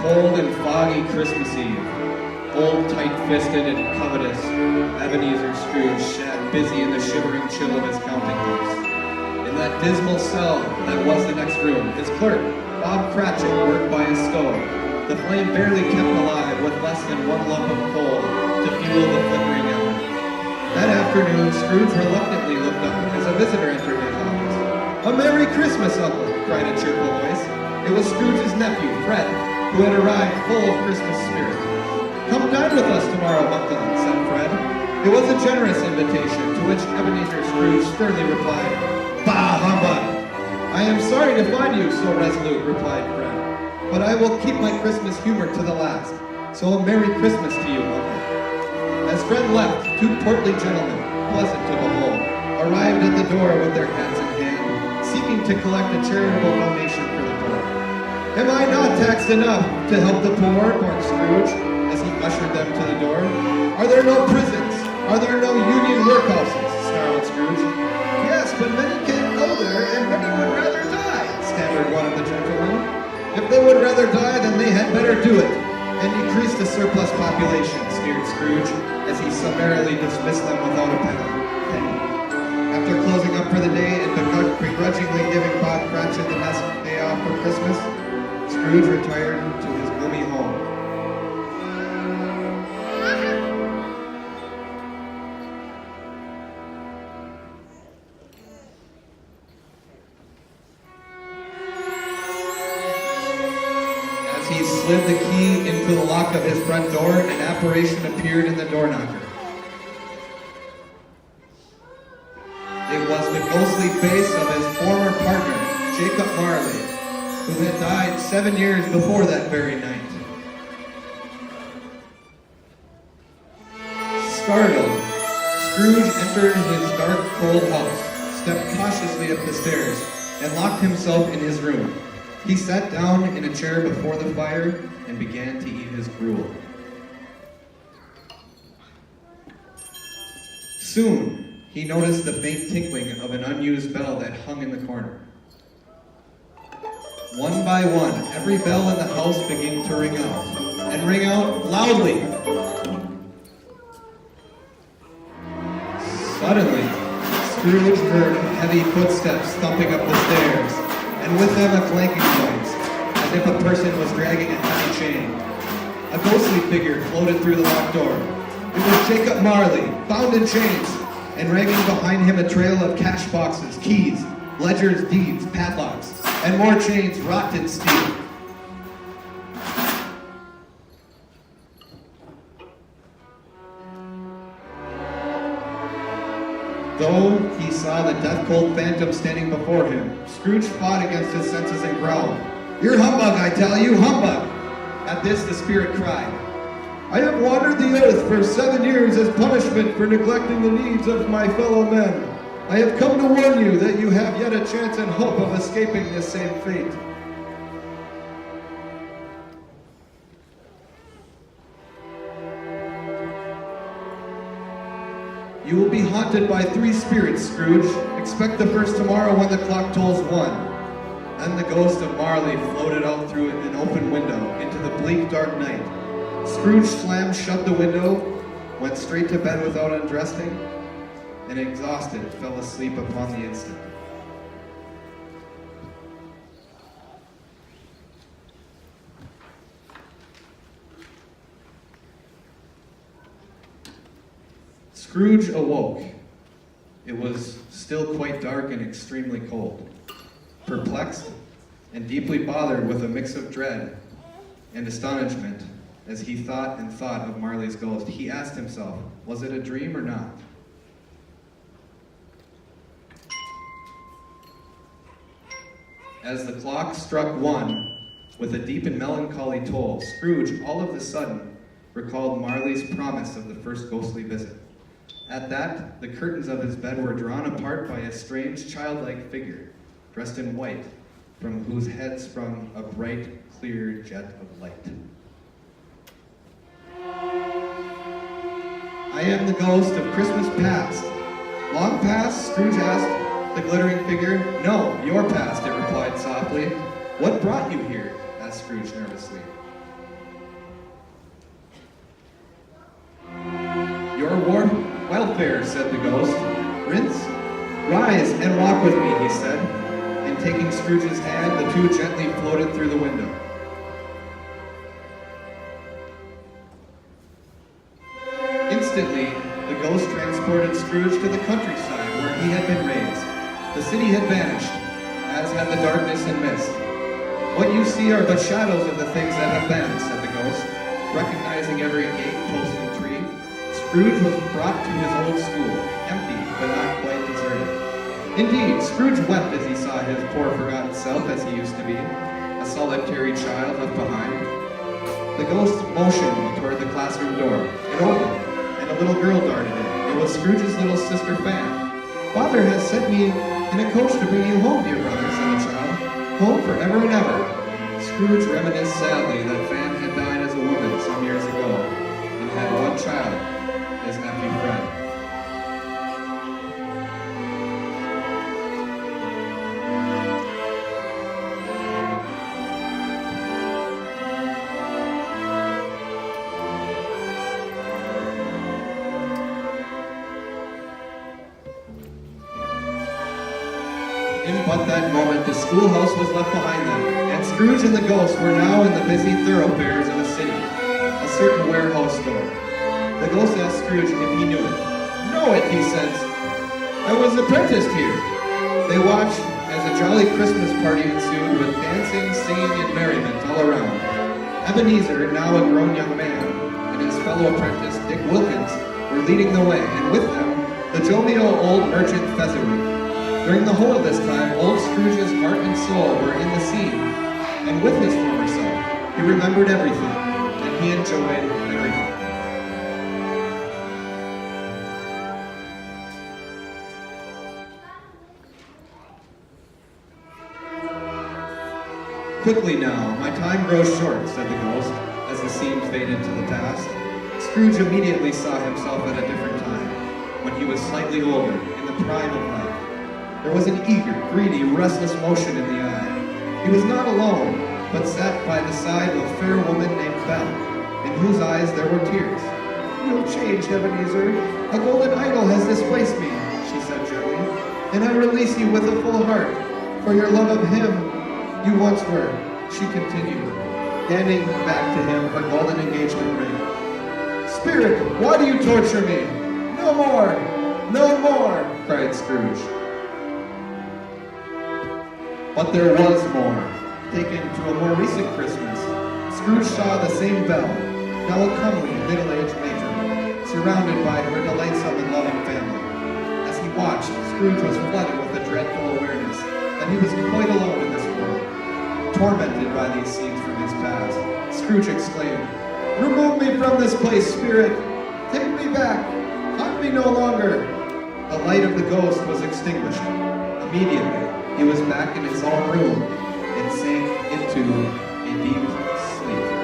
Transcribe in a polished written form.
cold and foggy Christmas Eve. Old, tight-fisted, and covetous, Ebenezer Scrooge sat busy in the shivering chill of his counting house. In that dismal cell that was the next room, his clerk, Bob Cratchit, worked by his stove. The flame barely kept alive with less than one lump of coal to fuel the flickering effort. That afternoon, Scrooge reluctantly looked up as a visitor entered his office. "A Merry Christmas, Uncle!" cried a cheerful voice. It was Scrooge's nephew, Fred, who had arrived full of Christmas spirit. "Come dine with us tomorrow, Uncle," said Fred. It was a generous invitation, to which Ebenezer Scrooge sternly replied, "Bah, humbug! I am sorry to find you so resolute," replied Fred, "but I will keep my Christmas humor to the last. So a Merry Christmas to you, Uncle." As Fred left, two portly gentlemen, pleasant to behold, arrived at the door with their hats in hand, seeking to collect a charitable donation for the poor. "Am I not taxed enough to help the poor?" barked Scrooge, as he ushered them to the door. "Are there no prisons? Are there no union workhouses?" snarled Scrooge. "Yes, but many can't go there, and many would rather die," stammered one of the gentlemen. "If they would rather die, then they had better do it, and decrease the surplus population," sneered Scrooge, as he summarily dismissed them without a penny. After closing up for the day and begrudgingly giving Bob Cratchit the next day off for Christmas, Scrooge retired to his gloomy home. As he slid the key into the lock of his front door, an apparition appeared in the door knocker. It was the ghostly face of his former partner, Jacob Marley, who had died 7 years before that very night. Startled, Scrooge entered his dark, cold house, stepped cautiously up the stairs, and locked himself in his room. He sat down in a chair before the fire and began to eat his gruel. Soon, he noticed the faint tinkling of an unused bell that hung in the corner. One by one, every bell in the house began to ring out, and ring out loudly. Suddenly, Scrooge heard heavy footsteps thumping up the stairs, and with them a clanking noise, as if a person was dragging a heavy chain. A ghostly figure floated through the locked door. It was Jacob Marley, bound in chains, and dragging behind him a trail of cash boxes, keys, ledgers, deeds, padlocks, and more chains wrought in steel. Though he saw the death-cold phantom standing before him, Scrooge fought against his senses and growled, "You're humbug, I tell you, humbug!" At this the spirit cried, "I have wandered the earth for 7 years as punishment for neglecting the needs of my fellow men. I have come to warn you that you have yet a chance and hope of escaping this same fate." "You will be haunted by 3 spirits, Scrooge. Expect the first tomorrow when the clock tolls 1. Then the ghost of Marley floated out through an open window into the bleak, dark night. Scrooge slammed shut the window, went straight to bed without undressing, and exhausted, fell asleep upon the instant. Scrooge awoke. It was still quite dark and extremely cold. Perplexed and deeply bothered with a mix of dread and astonishment as he thought and thought of Marley's ghost, he asked himself, was it a dream or not? As the clock struck 1 with a deep and melancholy toll, Scrooge all of a sudden recalled Marley's promise of the first ghostly visit. At that, the curtains of his bed were drawn apart by a strange childlike figure, dressed in white, from whose head sprung a bright, clear jet of light. "I am the ghost of Christmas past." "Long past?" Scrooge asked the glittering figure. "No, your past," it replied softly. "What brought you here?" asked Scrooge nervously. your welfare, said the ghost. Prince, rise and walk with me, he said. And taking Scrooge's hand, the two gently floated through the window. Instantly, the ghost transported Scrooge to the countryside where he had been raised. The city had vanished, as had the darkness and mist. What you see are but shadows of the things that have been, said the ghost. Recognizing every gate, post, and tree, Scrooge was brought to his old school, empty but not quite deserted. Indeed, Scrooge wept as he saw his poor forgotten self as he used to be, a solitary child left behind. The ghost motioned toward the classroom door. It opened, and a little girl darted in. It was Scrooge's little sister Fan. Father has sent me in a coach to bring you home, dear brother, said the child. Home forever and ever. Scrooge reminisced sadly that Fan had died as a woman some years ago and had one child, his nephew Fred. In but that moment, the schoolhouse was left behind them, and Scrooge and the ghost were now in the busy thoroughfares of a city, a certain warehouse store. The ghost asked Scrooge if he knew it. Know it, he said. I was apprenticed here. They watched as a jolly Christmas party ensued with dancing, singing, and merriment all around. Ebenezer, now a grown young man, and his fellow apprentice, Dick Wilkins, were leading the way, and with them, the jovial old merchant Fezziwig. During the whole of this time, old Scrooge's heart and soul were in the scene, and with his former self, he remembered everything, and he enjoyed everything. Quickly now, my time grows short, said the ghost, as the scene faded to the past. Scrooge immediately saw himself at a different time, when he was slightly older, in the prime of life. There was an eager, greedy, restless motion in the eye. He was not alone, but sat by the side of a fair woman named Belle, in whose eyes there were tears. You have changed, Ebenezer. A golden idol has displaced me, she said gently, and I release you with a full heart, for your love of him you once were, she continued, handing back to him her golden engagement ring. Spirit, why do you torture me? No more! No more! Cried Scrooge. But there was more. Taken to a more recent Christmas, Scrooge saw the same Belle, now a comely, middle-aged matron, surrounded by her delightsome and loving family. As he watched, Scrooge was flooded with a dreadful awareness that he was quite alone in this world. Tormented by these scenes from his past, Scrooge exclaimed, Remove me from this place, spirit! Take me back! Haunt me no longer! The light of the ghost was extinguished. Immediately, he was back in his own room and sank into a deep sleep.